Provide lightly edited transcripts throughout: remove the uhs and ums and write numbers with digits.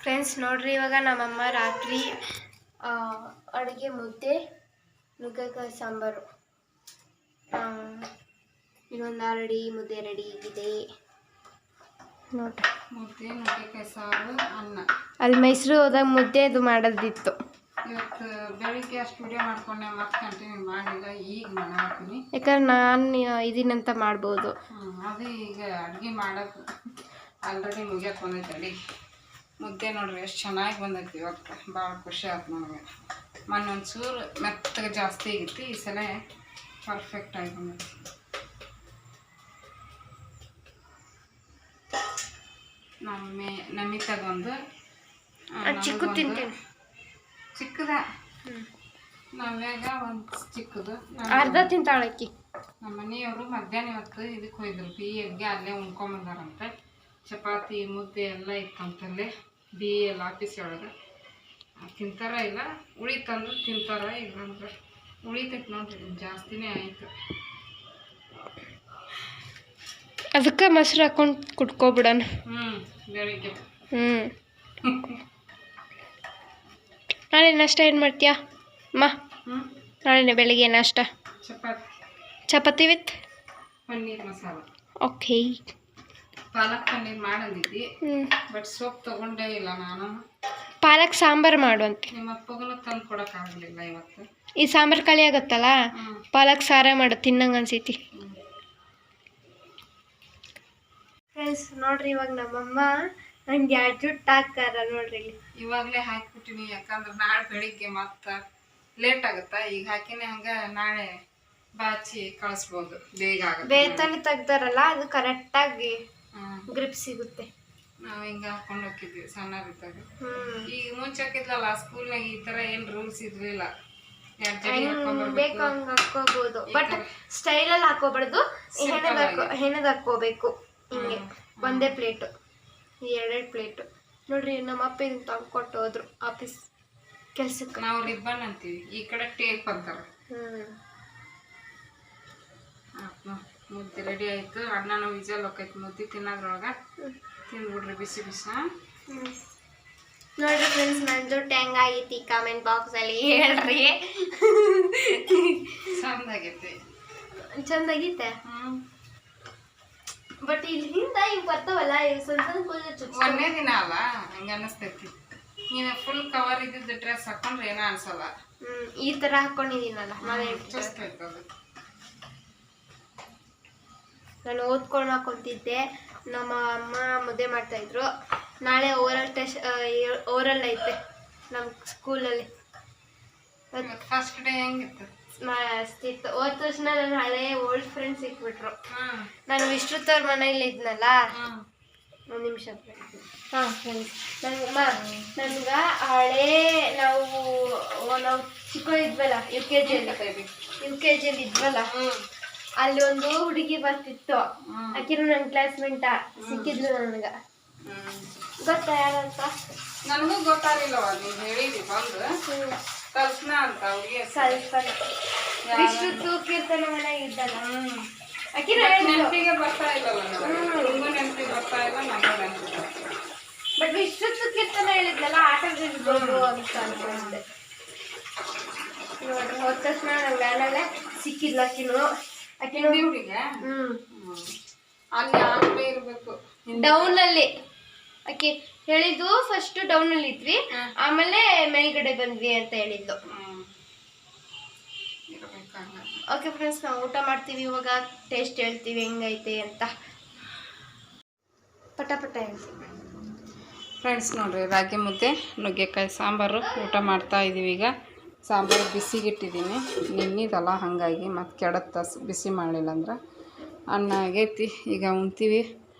Friends ನೋಡ್ರಿ, ಇವಾಗ ನಮ್ಮಮ್ಮ ರಾತ್ರಿ ಅಡುಗೆ ಮುದ್ದೆ ನುಗ್ಗೆಕಾಯಿ ಸಾಂಬಾರು ಇನ್ನೊಂದು ರೆಡಿ, ಮುದ್ದೆ ರೆಡಿ ಆಗಿದೆ ನೋಡ್ರಿ. ಮುದ್ದೆ ನುಗ್ಗೆಕಾಯಿ ಸಾರು ಅನ್ನ. ಅಲ್ಲಿ ಮೈಸೂರು ಹೋದಾಗ ಮುದ್ದೆ ಅದು ಮಾಡೋದಿತ್ತು. ಇವತ್ತು ಬೆಳಿಗ್ಗೆ ಅಷ್ಟು ವಿಡಿಯೋ ಮಾಡ್ಕೊಂಡೆ, ಮತ್ತೆ ಕಂಟಿನ್ಯೂ ಮಾಡಿಲ್ಲ. ಈಗ ಮಾಡಾಕ್ತೀನಿ ಯಾಕಂದ್ರೆ ನಾನು ಇದೀನಂತ ಮಾಡ್ಬೋದು. ಅದೇ ಈಗ ಅಡುಗೆ ಮಾಡೋದು ಆಲ್ರೆಡಿ ಮುಗಿಯಕ್ಕೆ ಬಂದೈತೆ. ಅಡಿ ಮುದ್ದೆ ನೋಡ್ರಿ ಎಷ್ಟು ಚೆನ್ನಾಗಿ ಬಂದೈತಿ. ಇವತ್ತು ಭಾಳ ಖುಷಿ ಆಯ್ತು ನನಗೆ. ಮೊನ್ನೆ ಒಂಚೂರು ಮೆತ್ತಗೆ ಜಾಸ್ತಿ ಆಗಿತ್ತು, ಈ ಸಲ ಪರ್ಫೆಕ್ಟಾಗಿ ಬಂದೈತಿ. ನಮಿತಾಗೊಂದು ಚಿಕ್ಕ ತಿಂತೀನಿ, ಚಿಕ್ಕದ ನವ್ಯಾಗ ಒಂದು ಚಿಕ್ಕದು ಅರ್ಧ ತಿಂತಾಳಕ್ಕಿ. ನಮ್ಮ ಮನೆಯವರು ಮಧ್ಯಾಹ್ನ ಇವತ್ತು ಇದಕ್ಕೆ ಹೋಯ್ದ್ರು, ಬಿ ಎಲ್ಗೆ ಅಲ್ಲೇ ಉಣ್ಕೊಂಬಂದಾರಂತೆ. ಚಪಾತಿ ಮುದ್ದೆ ಎಲ್ಲ ಇತ್ತಂತಲ್ಲೇ ಬಿ ಎಲ್ ಆಫೀಸ್ ಒಳಗೆ. ತಿಂತಾರ ಇಲ್ಲ ಉಳಿತಂದ್ರೆ ತಿಂತಾರ, ಇಲ್ಲಂದ್ರೆ ಉಳಿತೈತೆ ನೋಡ್ರಿ. ಜಾಸ್ತಿನೇ ಆಯಿತು. ಅದಕ್ಕೆ ಮೊಸರು ಹಾಕೊಂಡು ಕುಟ್ಕೊಬಿಡೋಣ. ಬೆಳಿಗ್ಗೆ ನಾಳೆ ನಾಷ್ಟ ಏನು ಮಾಡ್ತೀಯಾ ಅಮ್ಮ? ನಾಳೆ ಬೆಳಿಗ್ಗೆ ನಾಷ್ಟ ಚಪಾತಿ ವಿತ್ ಪನ್ನೀರ್ ಮಸಾಲ. ಓಕೆ. ಪಾಲಕ್ ಪನ್ನೀರ್ ಮಾಡಂದಿದ್ದಿ, ಬಟ್ ಸೊಪ್ಪು ತಗೊಂಡೇ ಇಲ್ಲ ನಾನು. ಪಾಲಕ್ ಸಾಂಬಾರು ಮಾಡುವಂತೆ. ನಿಮ್ಮ ಅಪ್ಪಗೂ ತಂದು ಕೊಡೋಕ್ಕಾಗಲಿಲ್ಲ ಇವತ್ತು. ಈ ಸಾಂಬಾರು ಖಾಲಿ ಆಗುತ್ತಲ್ಲ, ಪಾಲಕ್ ಸಾರ ಮಾಡು, ತಿನ್ನಂಗೆ ಅನ್ಸೈತಿ. ಫ್ರೆಂಡ್ಸ್ ನೋಡ್ರಿ, ಇವಾಗ ನಮ್ಮಮ್ಮ ನಂಗೆ 2 ಜುಟ್ಟು ಹಾಕಾರ ನೋಡ್ರಿ. ಇವಾಗಲೇ ಹಾಕ್ಬಿಟ್ಟಿನಿ, ಯಾಕಂದ್ರೆ ನಾಳೆ ಬೆಳಿಗ್ಗೆ ಮತ್ತೆ ಲೇಟ್ ಆಗುತ್ತಾ. ಈಗ ಹಾಕಿನೇ ಹಂಗೆ ನಾಳೆ ಬಾಚಿ ಕಳಿಸ್ಬೋದು, ಬೇಗ ಆಗುತ್ತೆ. ಬೇತಲ್ಲಿ ತೆಗ್ದಾರಲ್ಲ, ಅದು ಕರೆಕ್ಟಾಗಿ ಗ್ರಿಪ್ ಸಿಗುತ್ತೆ. ನಾವು ಹಿಂಗೆ ಹಾಕೊಂಡು ಹೋಗಿದ್ವಿ ಸಣ್ಣರಿದ್ದಾಗ. ಈಗ ಮುಂಚೆ ಹಾಕಿದ್ಲಲ್ಲ ಸ್ಕೂಲ್ನಾಗ, ಈ ಥರ ಏನು ರೂಲ್ಸ್ ಇರಲಿಲ್ಲ. ಬೇಕು ಹಂಗೆ ಹಾಕೋಬಹುದು, ಬಟ್ ಸ್ಟೈಲಲ್ಲಿ ಹಾಕೋಬಾರ್ದು. ಹೆಣದ ಹಾಕೋಬೇಕು ಹಿಂಗೆ. ಒಂದೇ ಪ್ಲೇಟು, 2 ಪ್ಲೇಟು ನೋಡ್ರಿ. ನಮ್ಮ ಅಪ್ಪ ಇದನ್ನ ತಂದ್ಕೊಟ್ಟು ಹೋದ್ರು ಆಫೀಸ್ ಕೆಲ್ಸಕ್ಕೆ. ನಾವು ರಿಬ್ಬನ್ ಅಂತೀವಿ, ಈ ಕಡೆ ಟೇಪ್ ಅಂತಾರೆ. ಮುದ್ದೆ ರೆಡಿ ಆಯಿತು. ಅಣ್ಣನೂ ವಿಜಲ್ ಹೋಗೈತಿ ಮುದ್ದೆ ತಿನ್ನೋದ್ರೊಳಗೆ. ತಿಂದ್ಬಿಡ್ರಿ ಬಿಸಿ ಬಿಸಿ. ನೋಡ್ರಿ ಫ್ರೆಂಡ್ಸ್, ನಂದು ಟ್ಯಾಂಗ್ ಆಗೈತಿ. ಕಾಮೆಂಟ್ ಬಾಕ್ಸಲ್ಲಿ ಹೇಳ್ರಿ. ಚಂದಾಗೈತಿ, ಚಂದಾಗೈತೆ. ಬಟ್ ಇಲ್ಲಿ ಹಿಂದ ಇವ್ ಬರ್ತಾವಲ್ಲ, ಇವ್ ಸ್ವಲ್ಪ ಒಂದೇ ದಿನ ಅಲ್ಲ, ಹಂಗ ಅನಿಸ್ತೈತಿ. ನೀನು ಫುಲ್ ಕವರ್ ಇದ್ದಿದ್ದು ಡ್ರೆಸ್ ಹಾಕೊಂಡ್ರೆ ಏನೋ ಅನ್ಸಲ್ಲ. ಈ ತರ ಹಾಕೊಂಡಿದ್ದೀನಲ್ಲ, ನಾನು ಓದ್ಕೊಂಡು ಕುಂತಿದ್ದೆ. ನಮ್ಮ ಅಮ್ಮ ಮುದ್ದೆ ಮಾಡ್ತಾ ಇದ್ರು. ನಾಳೆ ಓರಲ್ ಐತೆ ನಮ್ಮ ಸ್ಕೂಲಲ್ಲಿ. ಫಸ್ಟ್ ಡೇ ಹೆಂಗಿತ್ತು? ಹೋದ ತಕ್ಷಣ ನನ್ನ ಹಳೆ ಓಲ್ಡ್ ಫ್ರೆಂಡ್ಸ್ ಸಿಕ್ಬಿಟ್ರು. ನಾನು ವಿಶ್ರುತ್ತವ್ರ ಮನೇಲಿ ಇದ್ನಲ್ಲ. ಒಂದು ನಿಮಿಷ. ಹಾಂ ಫ್ರೆಂಡ್ಸ್, ನನ್ಗೆ ಹಳೆ ನಾವು ಚಿಕ್ಕದಿದ್ವಲ್ಲ, ಯು ಕೆ ಜಿಯಲ್ಲಿ ಇದ್ವಲ್ಲ, ಅಲ್ಲಿ ಒಂದು ಹುಡುಗಿ ಬರ್ತಿತ್ತು. ಆಕಿನ ನನ್ನ ಕ್ಲಾಸ್ಮೇಟ ಸಿಕ್ಕಿದ್ಲು ನನಗೆ. ಗೊತ್ತಾ ಯಾರಂತ? ನನಗೂ ಗೊತ್ತಾಗಿಲ್ಲ. ನೀವು ಹೇಳಿದ್ವಿ ಬಂದು ಕಲ್ಪನಾ ಅಂತ. ಅವ್ರಿಗೆ ವಿಶ್ರುತ್ತು ಕೀರ್ತನ ಮನೆಗೆ ಇದ್ದಲ್ಲ, ನೆನಪಿಗೆ ಬರ್ತಾ ಇಲ್ಲಲ್ಲ. ನೆನಪಿಗೆ ಬರ್ತಾ ಇಲ್ಲ, ನನಗೆ. ಬಟ್ ವಿಶ್ರುತ್ತು ಕೀರ್ತನ ಹೇಳಿದ್ನಲ್ಲ, ಆಟದಿರ್ಬೋದು ಅಂತ ಅನ್ಕೊಂಡೆ. ನೋಡ್ರಿ, ಹೋದ ತಕ್ಷಣ ನಂಗೆ ವ್ಯಾನಲ್ಲೇ ಸಿಕ್ಕಿದ್ಲ ಆಕಿನು. ಹುಡುಗ ಅಲ್ಲಿ ಆಮೇಲೆ ಇರ್ಬೇಕು ಡೌನ್ ಅಲ್ಲಿ. ಆಕೆ ಹೇಳಿದ್ದು ಫಸ್ಟ್ ಡೌನ್ ಅಲ್ಲಿ ಇದ್ವಿ, ಆಮೇಲೆ ಮೇಲ್ಗಡೆ ಬಂದ್ವಿ ಅಂತ ಹೇಳಿದ್ದು. ಓಕೆ ಫ್ರೆಂಡ್ಸ್, ನಾವು ಊಟ ಮಾಡ್ತೀವಿ ಇವಾಗ. ಟೇಸ್ಟ್ ಹೇಳ್ತೀವಿ ಹೆಂಗೈತೆ ಅಂತ. ಪಟ ಹೇಳ್ತೀವಿ ಫ್ರೆಂಡ್ಸ್. ನೋಡ್ರಿ, ರಾಗಿ ಮುದ್ದೆ ನುಗ್ಗೆಕಾಯಿ ಸಾಂಬಾರು ಊಟ ಮಾಡ್ತಾ ಇದ್ದೀವಿ. ಈಗ ಸಾಂಬಾರು ಬಿಸಿಗಿಟ್ಟಿದ್ದೀನಿ, ನಿನ್ನಿದಲ್ಲ, ಹಾಗಾಗಿ ಮತ್ತು ಕೆಡತ್ತ ಬಿಸಿ ಮಾಡಲಿಲ್ಲ ಅಂದ್ರೆ. ಅನ್ನ ಆಗೈತಿ, ಈಗ ಉಣ್ತೀವಿ.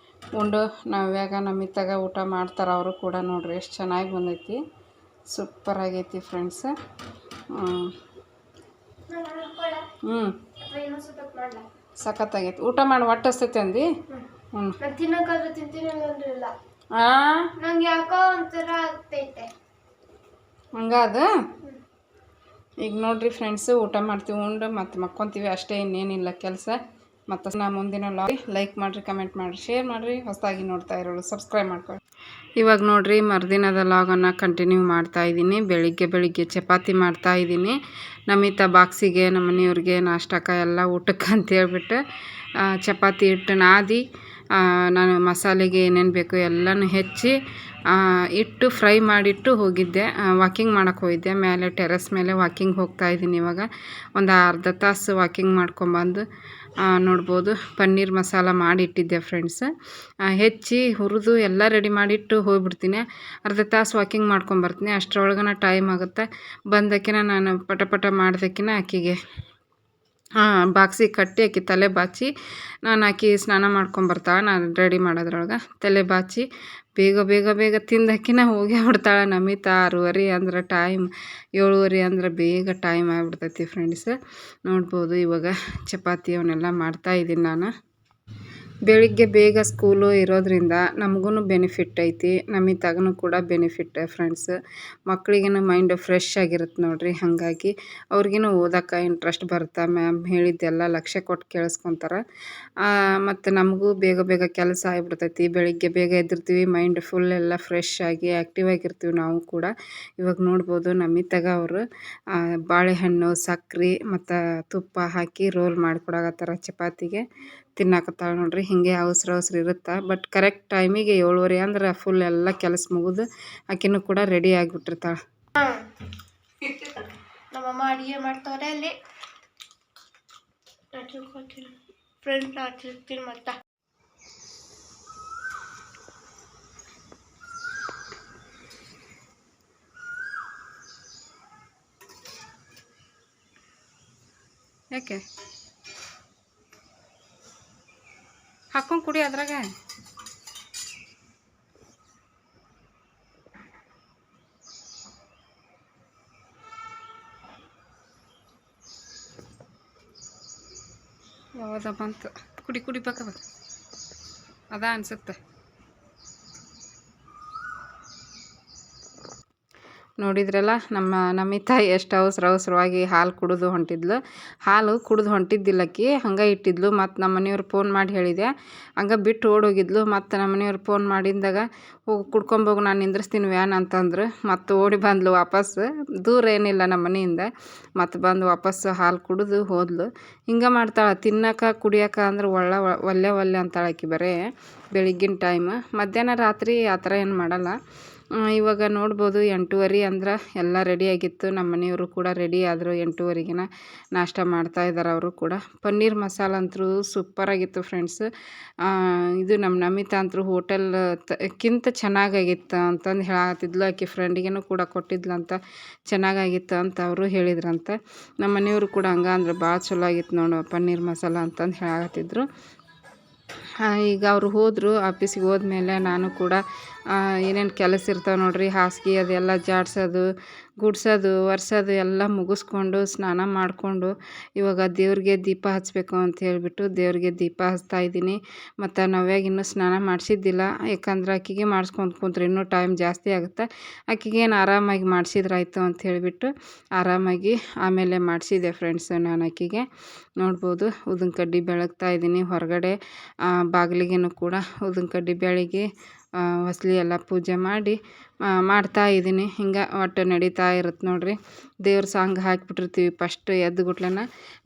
ಉಂಡು ನಾವ್ಯಾಗ ನಮಿತಾಗ ಊಟ ಮಾಡ್ತಾರೆ ಅವರು ಕೂಡ. ನೋಡ್ರಿ ಎಷ್ಟು ಚೆನ್ನಾಗಿ ಬಂದೈತಿ, ಸೂಪರ್ ಆಗೈತಿ ಫ್ರೆಂಡ್ಸ್. ಸಖತ್ತಾಗೈತಿ. ಊಟ ಮಾಡಿ ಹೊಟ್ಟೆ ಹಸ್ತೈತಿ ಅಂದು. ನಂಗೆ ಯಾಕೋ ಒಂಥರ ಆಗ್ತೈತೆ ಹಂಗಾದ. ಈಗ ನೋಡ್ರಿ ಫ್ರೆಂಡ್ಸು, ಊಟ ಮಾಡ್ತೀವಿ, ಉಂಡು ಮತ್ತು ಮಕ್ಕೊತೀವಿ ಅಷ್ಟೇ, ಇನ್ನೇನಿಲ್ಲ ಕೆಲಸ. ಮತ್ತು ನಾ ಮುಂದಿನ ಲೈಕ್ ಮಾಡಿರಿ, ಕಮೆಂಟ್ ಮಾಡಿರಿ, ಶೇರ್ ಮಾಡಿರಿ. ಹೊಸದಾಗಿ ನೋಡ್ತಾ ಇರೋರು ಸಬ್ಸ್ಕ್ರೈಬ್ ಮಾಡ್ಕೊಳ್ಳಿ. ಇವಾಗ ನೋಡಿರಿ ಮರುದಿನದ ಲಾಗನ್ನು ಕಂಟಿನ್ಯೂ ಮಾಡ್ತಾಯಿದ್ದೀನಿ. ಬೆಳಿಗ್ಗೆ ಚಪಾತಿ ಮಾಡ್ತಾಯಿದ್ದೀನಿ. ನಮಿತಾ ಬಾಕ್ಸಿಗೆ ನಮ್ಮ ಮನೆಯವ್ರಿಗೆ ನಾಷ್ಟಕ್ಕೆ ಎಲ್ಲ ಊಟಕ್ಕೆ ಅಂತೇಳ್ಬಿಟ್ಟು ಚಪಾತಿ ಹಿಟ್ಟು ನಾದಿ ನಾನು ಮಸಾಲೆಗೆ ಏನೇನು ಬೇಕು ಎಲ್ಲನೂ ಹೆಚ್ಚಿ ಇಟ್ಟು ಫ್ರೈ ಮಾಡಿಟ್ಟು ಹೋಗಿದ್ದೆ. ವಾಕಿಂಗ್ ಮಾಡೋಕ್ಕೆ ಹೋಗಿದ್ದೆ. ಮೇಲೆ ಟೆರೆಸ್ ಮೇಲೆ ವಾಕಿಂಗ್ ಹೋಗ್ತಾಯಿದ್ದೀನಿ. ಇವಾಗ ಒಂದು ಅರ್ಧ ತಾಸು ವಾಕಿಂಗ್ ಮಾಡ್ಕೊಂಬಂದು ನೋಡ್ಬೋದು ಪನ್ನೀರ್ ಮಸಾಲ ಮಾಡಿಟ್ಟಿದ್ದೆ ಫ್ರೆಂಡ್ಸ್. ಹೆಚ್ಚಿ ಹುರಿದು ಎಲ್ಲ ರೆಡಿ ಮಾಡಿಟ್ಟು ಹೋಗ್ಬಿಡ್ತೀನಿ. ಅರ್ಧ ತಾಸು ವಾಕಿಂಗ್ ಮಾಡ್ಕೊಂಬರ್ತೀನಿ. ಅಷ್ಟರೊಳಗನ ಟೈಮ್ ಆಗುತ್ತೆ. ಬಂದಕ್ಕಿನ ನಾನು ಪಟ ಮಾಡ್ದಕ್ಕಿನ ಆಕಿಗೆ ಬಾಕ್ಸಿಗೆ ಕಟ್ಟಿ ಆಕಿ ತಲೆ ಬಾಚಿ ನಾನು ಆಕಿ ಸ್ನಾನ ಮಾಡ್ಕೊಂಬರ್ತಾಳೆ. ನಾನು ರೆಡಿ ಮಾಡೋದ್ರೊಳಗೆ ತಲೆ ಬಾಚಿ ಬೇಗ ತಿಂದಕ್ಕಿನ ಹೋಗೇ ಬಿಡ್ತಾಳೆ. ನಮಿತಾ 6:30 ಅಂದ್ರೆ ಟೈಮ್, 7:30 ಅಂದ್ರೆ ಬೇಗ ಟೈಮ್ ಆಗಿಬಿಡ್ತೈತಿ ಫ್ರೆಂಡ್ಸ್. ನೋಡ್ಬೋದು ಇವಾಗ ಚಪಾತಿ ಅವನ್ನೆಲ್ಲ ಮಾಡ್ತಾಯಿದ್ದೀನಿ ನಾನು. ಬೆಳಿಗ್ಗೆ ಬೇಗ ಸ್ಕೂಲು ಇರೋದ್ರಿಂದ ನಮಗೂ ಬೆನಿಫಿಟ್ ಐತಿ, ನಮಿತಾಗೂ ಕೂಡ ಬೆನಿಫಿಟ್ ಫ್ರೆಂಡ್ಸ್. ಮಕ್ಳಿಗೇನು ಮೈಂಡ್ ಫ್ರೆಶ್ ಆಗಿರುತ್ತೆ ನೋಡಿರಿ. ಹಾಗಾಗಿ ಅವ್ರಿಗೇನು ಓದೋಕ್ಕೆ ಇಂಟ್ರೆಸ್ಟ್ ಬರುತ್ತೆ. ಮ್ಯಾಮ್ ಹೇಳಿದ್ದೆಲ್ಲ ಲಕ್ಷ್ಯ ಕೊಟ್ಟು ಕೇಳಿಸ್ಕೊತಾರೆ. ಮತ್ತು ನಮಗೂ ಬೇಗ ಕೆಲಸ ಆಗಿಬಿಡ್ತೈತಿ. ಬೆಳಿಗ್ಗೆ ಬೇಗ ಎದ್ದಿರ್ತೀವಿ, ಮೈಂಡ್ ಫುಲ್ ಎಲ್ಲ ಫ್ರೆಶ್ ಆಗಿ ಆ್ಯಕ್ಟಿವ್ ಆಗಿರ್ತೀವಿ ನಾವು ಕೂಡ. ಇವಾಗ ನೋಡ್ಬೋದು ನಮಿತಾಗ ಅವರು ಬಾಳೆಹಣ್ಣು, ಸಕ್ರೆ ಮತ್ತು ತುಪ್ಪ ಹಾಕಿ ರೋಲ್ ಮಾಡಿಕೊಡಕತ್ತಾರ ಚಪಾತಿಗೆ. ತಿನ್ನಾಕತ್ತಾಳೆ ನೋಡ್ರಿ. ಹಿಂಗೆ ಅವಸರ ಇರುತ್ತೆ. ಬಟ್ ಕರೆಕ್ಟ್ ಟೈಮಿಗೆ 7:30 ಅಂದ್ರೆ ಫುಲ್ ಎಲ್ಲ ಕೆಲಸ ಮುಗಿದು ಆಕಿನೂ ಕೂಡ ರೆಡಿ ಆಗಿಬಿಟ್ಟಿರ್ತಾಳೆ. ನಮ್ಮಮ್ಮ ಅಡುಗೆ ಮಾಡ್ತವ್ರೆ ಅಲ್ಲಿ ಫ್ರೆಂಡ್ಸ್ ಹಚ್ಚಿರ್ತೀನಿ. ಮತ್ತೆ ಯಾಕೆ ಹಾಕೊಂಡು ಕುಡಿ ಅದ್ರಾಗ. ಯಾವಾಗ ಬಂತು ಕುಡಿ ಬೇಕದ ಅದ ಅನ್ಸುತ್ತೆ. ನೋಡಿದ್ರಲ್ಲ ನಮ್ಮ ನಮಿತಾ ಎಷ್ಟು ಅವಸರವಾಗಿ ಹಾಲು ಕುಡಿದು ಹೊಂಟಿದ್ಲು. ಹಾಲು ಕುಡಿದು ಹೊಂಟಿದ್ದಿಲ್ಲಕ್ಕಿ ಹಂಗೆ ಇಟ್ಟಿದ್ಲು. ಮತ್ತು ನಮ್ಮ ಮನೆಯವ್ರು ಫೋನ್ ಮಾಡಿ ಹೇಳಿದೆ, ಹಂಗೆ ಬಿಟ್ಟು ಓಡೋಗಿದ್ಲು. ಮತ್ತು ನಮ್ಮ ಮನೆಯವ್ರು ಫೋನ್ ಮಾಡಿದಾಗ ಹೋಗಿ ಕುಡ್ಕೊಂಬೋಗಿ ನಾನು ನಿಂದ್ರಿಸ್ತೀನಿ ವ್ಯಾನ್ ಅಂತಂದ್ರು. ಮತ್ತು ಓಡಿ ಬಂದ್ಲು ವಾಪಸ್. ದೂರ ಏನಿಲ್ಲ ನಮ್ಮ ಮನೆಯಿಂದ. ಮತ್ತು ಬಂದು ವಾಪಸ್ಸು ಹಾಲು ಕುಡಿದು ಹೋದ್ಲು. ಹಿಂಗೆ ಮಾಡ್ತಾಳೆ. ತಿನ್ನೋಕೆ ಕುಡಿಯೋಕೆ ಅಂದ್ರೆ ಒಲ್ಲೆ ಅಂತಾಳೆ ಆಕಿ. ಬರೇ ಬೆಳಿಗ್ಗಿನ ಟೈಮ್, ಮಧ್ಯಾಹ್ನ ರಾತ್ರಿ ಆ ಥರ ಏನು ಮಾಡಲ್ಲ. ಇವಾಗ ನೋಡ್ಬೋದು 8:30 ಅಂದ್ರೆ ಎಲ್ಲ ರೆಡಿಯಾಗಿತ್ತು. ನಮ್ಮ ಮನೆಯವರು ಕೂಡ ರೆಡಿ ಆದರು. 8:30ಗೆನ ನಾಷ್ಟ ಮಾಡ್ತಾಯಿದ್ದಾರೆ ಅವರು ಕೂಡ. ಪನ್ನೀರ್ ಮಸಾಲ ಅಂತೂ ಸೂಪರಾಗಿತ್ತು ಫ್ರೆಂಡ್ಸ್. ಇದು ನಮ್ಮ ನಮಿತಾ ಅಂತೂ ಹೋಟೆಲ್ಕ್ಕಿಂತ ಚೆನ್ನಾಗಾಗಿತ್ತು ಅಂತಂದು ಹೇಳತ್ತಿದ್ಲು. ಆಕೆ ಫ್ರೆಂಡಿಗೂ ಕೂಡ ಕೊಟ್ಟಿದ್ಲಂತ, ಚೆನ್ನಾಗಾಗಿತ್ತು ಅಂತ ಅವರು ಹೇಳಿದ್ರಂತೆ. ನಮ್ಮ ಮನೆಯವರು ಕೂಡ ಹಂಗಂದ್ರೆ ಭಾಳ ಚಲೋ ಆಗಿತ್ತು ನೋಡು ಪನ್ನೀರ್ ಮಸಾಲ ಅಂತಂದು ಹೇಳತ್ತಿದ್ರು. ಈಗ ಅವರು ಹೋದರು. ಆಫೀಸಿಗೆ ಹೋದ್ಮೇಲೆ ನಾನು ಕೂಡ ಏನೇನು ಕೆಲಸ ಇರ್ತಾವೆ ನೋಡಿರಿ, ಹಾಸಿಗೆ ಅದೆಲ್ಲ ಜಾಡ್ಸೋದು, ಗುಡ್ಸೋದು, ಒರೆಸೋದು ಎಲ್ಲ ಮುಗಿಸ್ಕೊಂಡು ಸ್ನಾನ ಮಾಡಿಕೊಂಡು ಇವಾಗ ದೇವ್ರಿಗೆ ದೀಪ ಹಚ್ಚಬೇಕು ಅಂತ ಹೇಳಿಬಿಟ್ಟು ದೇವ್ರಿಗೆ ದೀಪ ಹಚ್ತಾಯಿದ್ದೀನಿ. ಮತ್ತು ನವ್ಯಾಗ ಇನ್ನೂ ಸ್ನಾನ ಮಾಡಿಸಿದ್ದಿಲ್ಲ. ಯಾಕಂದ್ರೆ ಆಕೆಗೆ ಮಾಡಿಸ್ಕೊಂಡು ಕುಂತ್ರೆ ಇನ್ನೂ ಟೈಮ್ ಜಾಸ್ತಿ ಆಗುತ್ತೆ. ಆಕೆಗೇನು ಆರಾಮಾಗಿ ಮಾಡಿಸಿದ್ರಾಯ್ತು ಅಂತ ಹೇಳಿಬಿಟ್ಟು ಆರಾಮಾಗಿ ಆಮೇಲೆ ಮಾಡಿಸಿದೆ ಫ್ರೆಂಡ್ಸ್ ನಾನು ಆಕೆಗೆ. ನೋಡ್ಬೋದು ಉದ್ದಿನ ಕಡ್ಡಿ ಬೆಳಗ್ತಾಯಿದ್ದೀನಿ. ಹೊರಗಡೆ ಬಾಗಿಲಿಗೇನು ಕೂಡ ಉದ್ದಿನ ಕಡ್ಡಿ ಬೆಳಗಿ ಹೊಸ್ಲಿ ಎಲ್ಲ ಪೂಜೆ ಮಾಡಿ ಮಾಡ್ತಾಯಿದ್ದೀನಿ. ಹಿಂಗೆ ಒಟ್ಟು ನಡೀತಾ ಇರುತ್ತೆ ನೋಡಿರಿ. ದೇವ್ರ ಸಾಂಗ್ ಹಾಕಿಬಿಟ್ಟಿರ್ತೀವಿ ಫಸ್ಟ್ ಎದ್ದುಗುಟ್ಲೆನ.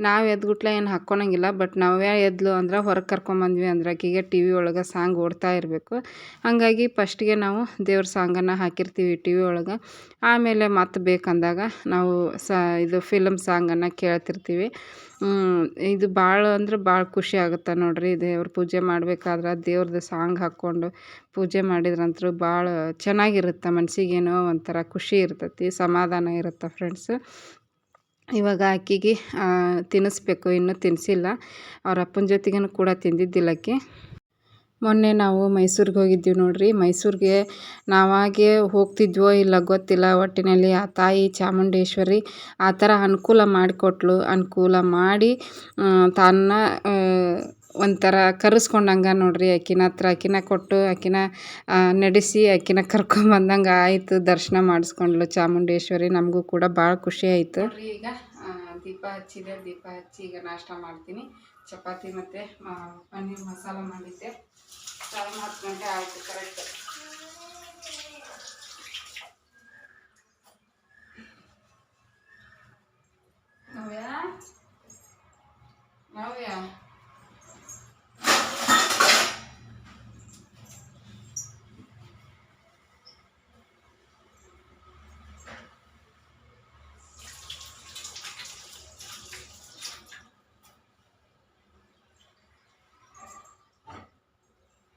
ನಾವು ಎದ್ದುಗುಟ್ಲೆ ಏನು ಹಾಕ್ಕೊಳಂಗಿಲ್ಲ. ಬಟ್ ನಾವೇ ಎದ್ಲು ಅಂದ್ರೆ ಹೊರಗೆ ಕರ್ಕೊಂಬಂದ್ವಿ ಅಂದ್ರೆ ಆಕೆಗೆ ಟಿ ವಿ ಒಳಗೆ ಸಾಂಗ್ ಓಡ್ತಾ ಇರಬೇಕು. ಹಾಗಾಗಿ ಫಸ್ಟಿಗೆ ನಾವು ದೇವ್ರ ಸಾಂಗನ್ನು ಹಾಕಿರ್ತೀವಿ ಟಿ ವಿ ಒಳಗೆ. ಆಮೇಲೆ ಮತ್ತೆ ಬೇಕಂದಾಗ ನಾವು ಇದು ಫಿಲಮ್ ಸಾಂಗನ್ನು ಕೇಳ್ತಿರ್ತೀವಿ. ಇದು ಭಾಳ ಅಂದ್ರೆ ಭಾಳ ಖುಷಿ ಆಗುತ್ತೆ ನೋಡಿರಿ. ದೇವ್ರ ಪೂಜೆ ಮಾಡಬೇಕಾದ್ರೆ ದೇವ್ರದ್ದು ಸಾಂಗ್ ಹಾಕ್ಕೊಂಡು ಪೂಜೆ ಮಾಡಿದ್ರಂತೂ ಭಾಳ ಚೆನ್ನಾಗಿರುತ್ತೆ. ಮನಸ್ಸಿಗೇನೋ ಒಂಥರ ಖುಷಿ ಇರ್ತೈತಿ, ಸಮಾಧಾನ ಇರುತ್ತೆ ಫ್ರೆಂಡ್ಸ್. ಇವಾಗ ಆಕೆಗೆ ತಿನ್ನಿಸ್ಬೇಕು, ಇನ್ನೂ ತಿನ್ನಿಸಿಲ್ಲ. ಅವ್ರ ಅಪ್ಪನ ಜೊತೆಗೇನು ಕೂಡ ತಿಂದಿದ್ದಿಲ್ಲಕ್ಕೆ. ಮೊನ್ನೆ ನಾವು ಮೈಸೂರಿಗೆ ಹೋಗಿದ್ದೀವಿ ನೋಡಿರಿ. ಮೈಸೂರಿಗೆ ನಾವಾಗೇ ಹೋಗ್ತಿದ್ವೋ ಇಲ್ಲ ಗೊತ್ತಿಲ್ಲ, ಒಟ್ಟಿನಲ್ಲಿ ಆ ತಾಯಿ ಚಾಮುಂಡೇಶ್ವರಿ ಆ ಥರ ಅನುಕೂಲ ಮಾಡಿಕೊಟ್ಲು. ಅನುಕೂಲ ಮಾಡಿ ತಾನ ಒಂಥರ ಕರೆಸ್ಕೊಂಡಂಗೆ ನೋಡಿರಿ. ಆಕಿನ ಕೊಟ್ಟು ಆಕಿನ ನಡೆಸಿ ಆಕಿನ ಕರ್ಕೊಂಬಂದಂಗೆ ಆಯಿತು. ದರ್ಶನ ಮಾಡಿಸ್ಕೊಂಡ್ಲು ಚಾಮುಂಡೇಶ್ವರಿ. ನಮಗೂ ಕೂಡ ಭಾಳ ಖುಷಿ ಆಯಿತು. ಈಗ ದೀಪ ಹಚ್ಚಿದೆ. ದೀಪ ಹಚ್ಚಿ ಈಗ ನಾಷ್ಟ ಮಾಡ್ತೀನಿ. ಚಪಾತಿ ಮತ್ತು ಪನ್ನೀರ್ ಮಸಾಲ ಮಾಡಿದ್ದೆ. ಟೈಮ್ 10 ಗಂಟೆ ಆಯಿತು ಕರೆಕ್ಟ್. ನವ್ಯ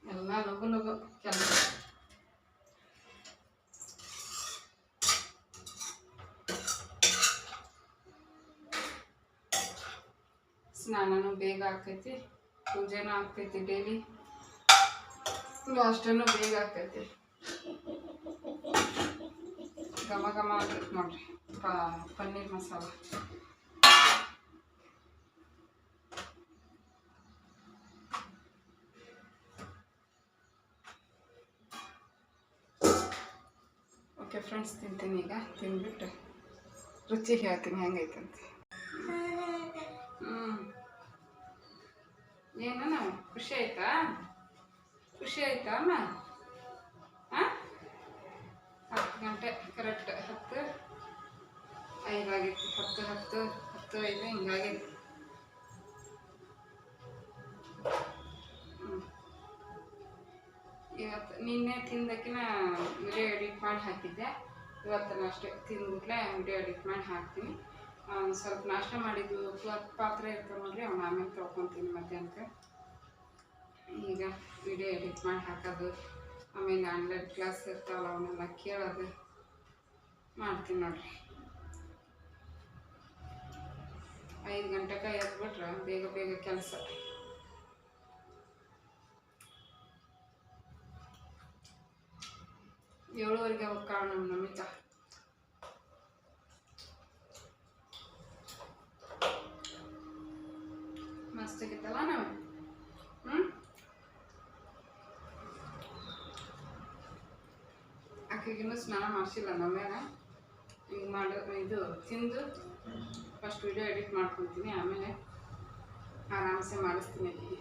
ಎಲ್ಲ ಲಗು ಲಗು ಕೆಲಸ. ಸ್ನಾನನೂ ಬೇಗ ಆಗ್ತೈತಿ, ಪೂಜೆನೂ ಆಗ್ತೈತಿ ಡೈಲಿ, ನಾಷ್ಟನೂ ಬೇಗ ಆಗ್ತೈತಿ. ಘಮ ಘಮ ಆಗ್ತೈತಿ ನೋಡ್ರಿ ಪನ್ನೀರ್ ಮಸಾಲ. ಓಕೆ ಫ್ರೆಂಡ್ಸ್, ತಿಂತೀನಿ ಈಗ. ತಿಂದ್ಬಿಟ್ಟು ರುಚಿ ಹೇಳ್ತೀನಿ ಹೆಂಗೈತಂತ. ಏನಣ್ಣ ಖುಷಿ ಆಯ್ತಾ? ಖುಷಿ ಆಯ್ತಾ ಅಮ್ಮ? ಹಾಂ, 10 ಗಂಟೆ ಕರೆಕ್ಟ್. 10:05 ಆಗೈತಿ. 10:05 ಹಿಂಗಾಗೈತಿ. ಇವತ್ತು ನಿನ್ನೆ ತಿಂದಕ್ಕಿನ ವಿಡಿಯೋ ಎಡಿಟ್ ಮಾಡಿ ಹಾಕಿದ್ದೆ. ಇವತ್ತು ಅಷ್ಟೇ ತಿಂದ್ಬಿಟ್ಲೆ ವಿಡಿಯೋ ಎಡಿಟ್ ಮಾಡಿ ಹಾಕ್ತೀನಿ. ಸ್ವಲ್ಪ ನಾಷ್ಟ ಮಾಡಿದ್ದು ಪಾತ್ರೆ ಇರ್ತಾವೆ ನೋಡ್ರಿ, ಅವ್ನು ಆಮೇಲೆ ತೊಳ್ಕೊತೀನಿ ಮಧ್ಯಾಹ್ನಕ್ಕೆ. ಈಗ ವಿಡಿಯೋ ಎಡಿಟ್ ಮಾಡಿ ಹಾಕೋದು, ಆಮೇಲೆ ಆನ್ಲೈನ್ ಕ್ಲಾಸ್ ಇರ್ತಾವಲ್ಲ ಅವನ್ನೆಲ್ಲ ಕೇಳೋದು ಮಾಡ್ತೀನಿ ನೋಡ್ರಿ. 5 ಗಂಟೆಗೆ ಎದ್ಬಿಟ್ರೆ ಬೇಗ ಬೇಗ ಕೆಲಸ. 7:15 ಹೋಗ್ಕಾಳ ನಮ್ಮ ನಮಿತಾ. ಮಸ್ತ್ ಆಗಿತ್ತಲ್ಲ ನಾವು. ಆಕೆಗಿನ್ನೂ ಸ್ನಾನ ಮಾಡಿಸಿಲ್ಲ ನಮ್ಮ್ಯಾಗ. ಈಗ ಇದು ತಿಂದು ಫಸ್ಟ್ ವಿಡಿಯೋ ಎಡಿಟ್ ಮಾಡ್ಕೊತೀನಿ, ಆಮೇಲೆ ಆರಾಮ್ಸೆ ಮಾಡಿಸ್ತೀನಿ ಆಕೆಗೆ.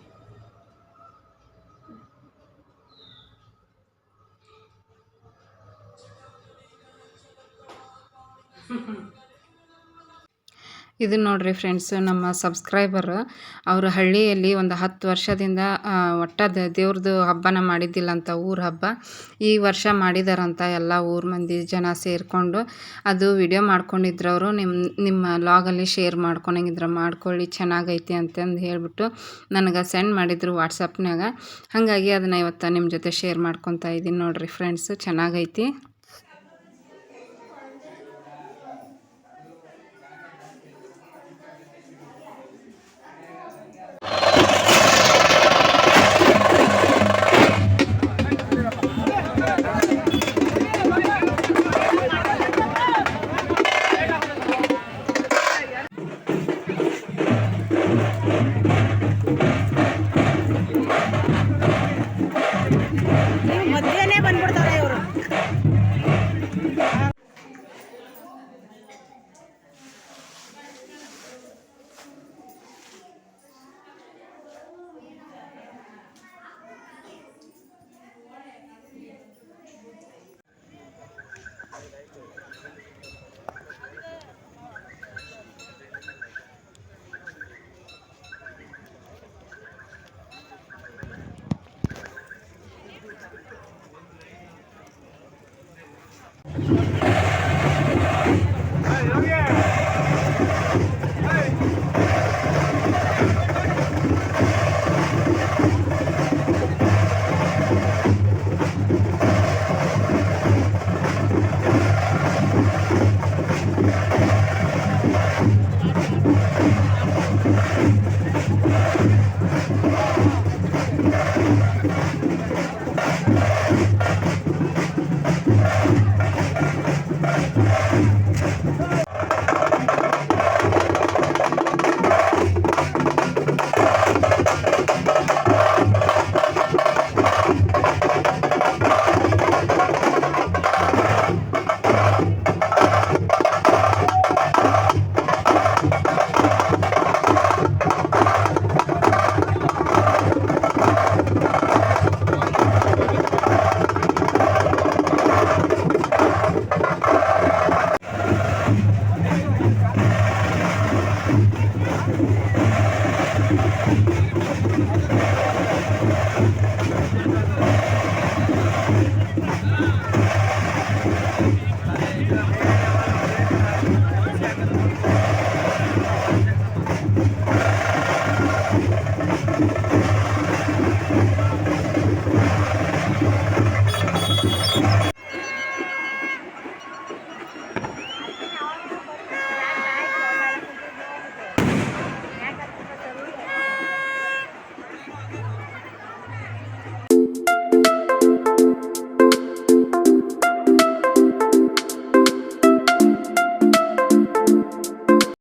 ಇದು ನೋಡ್ರಿ ಫ್ರೆಂಡ್ಸ್, ನಮ್ಮ ಸಬ್ಸ್ಕ್ರೈಬರ್ ಅವರು ಹಳ್ಳಿಯಲ್ಲಿ ಒಂದು 10 ವರ್ಷದಿಂದ ಒಟ್ಟ ದೇವ್ರದ್ದು ಹಬ್ಬನ ಮಾಡಿದ್ದಿಲ್ಲ ಅಂತ, ಊರ ಹಬ್ಬ ಈ ವರ್ಷ ಮಾಡಿದಾರಂತ. ಎಲ್ಲ ಊರ ಮಂದಿ ಜನ ಸೇರಿಕೊಂಡು ಅದು ವಿಡಿಯೋ ಮಾಡ್ಕೊಂಡಿದ್ರು. ಅವರು ನಿಮ್ಮ ಲಾಗಲ್ಲಿ ಶೇರ್ ಮಾಡ್ಕೊಳಂಗಿದ್ರೆ ಮಾಡ್ಕೊಳ್ಳಿ, ಚೆನ್ನಾಗೈತಿ ಅಂತಂದು ಹೇಳಿಬಿಟ್ಟು ನನಗೆ ಸೆಂಡ್ ಮಾಡಿದರು ವಾಟ್ಸಪ್ನಾಗ. ಹಾಗಾಗಿ ಅದನ್ನು ಇವತ್ತು ನಿಮ್ಮ ಜೊತೆ ಶೇರ್ ಮಾಡ್ಕೊತಾ ಇದ್ದೀನಿ ನೋಡ್ರಿ ಫ್ರೆಂಡ್ಸು, ಚೆನ್ನಾಗೈತಿ.